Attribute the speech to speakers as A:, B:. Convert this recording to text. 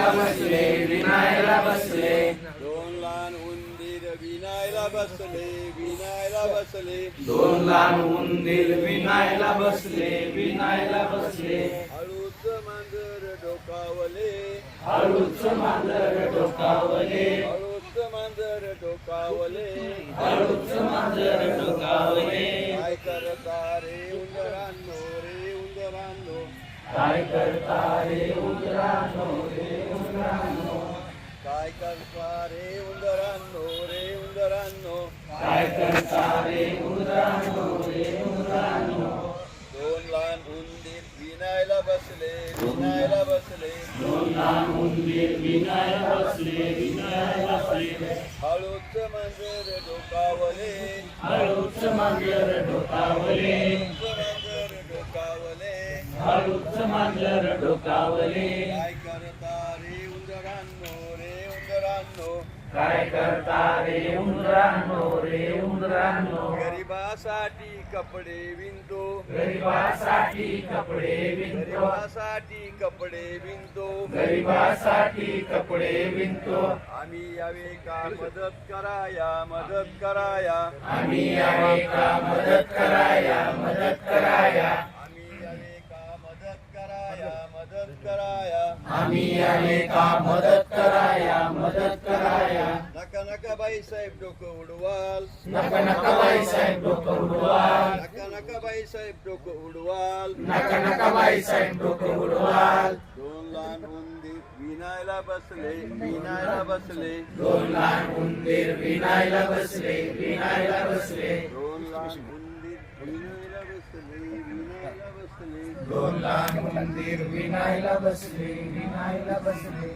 A: विनायला बसले विनायला बसले
B: दोन लहान उंदीर विनायला बसले विनायला बसले
A: दोन लहान उंदीर विनायला बसले विनायला बसले
B: हळूच मांजर डोकावले
A: हळूच मांजर डोकावले
B: हळूच मांजर डोकावले
A: हळूच मांजर डोकावले
B: काय करता रे उंदरांनो रे उंदरांनो
A: काय करता रे उंदरांनो रे उंदरांनो
B: काय करता रे उंदरांनो रे उंदरांनो
A: काय करता रे उंदरांनो रे उंदरांनो
B: दोन लहान उंदीर विनायला बसले विनायला बसले
A: दोन लहान उंदीर विनायला बसले विनायला बसले
B: हळूच मांजर डोकावले
A: हळूच मांजर डोकावले
B: मांजर डोकावले
A: हळूच मांजर डोकावले
B: काय करता रे उंदरांनो रे उंदरांनो
A: काय करता रे उंदरांनो रे उंदरांनो
B: गरिबासाठी कपडे विणतो
A: गरिबासाठी कपडे विणतो
B: गरिबासाठी कपडे विणतो
A: गरिबासाठी कपडे विणतो
B: आम्ही यावे का मदत कराया मदत कराया
A: आम्ही यावे का मदत कराया मदत कराया
B: आम्ही यावे का मदत कराया मदत कराया
A: आम्ही यावे का मदत कराया मदत कराया
B: नका नका बाई साहेब डोकं उडवाल
A: नका नका बाई साहेब डोकं उडवाल
B: नका नका बाई साहेब डोकं उडवाल
A: नका नका बाई साहेब डोकं उडवाल
B: दोन लहान उंदीर विनायला बसले विनायला बसले
A: दोन लहान उंदीर विनायला बसले विनायला बसले
B: दोन लहान उंदीर विनायला बसले विनायला बसले
A: दोन लहान उंदीर विनायला बसले विनायला बसले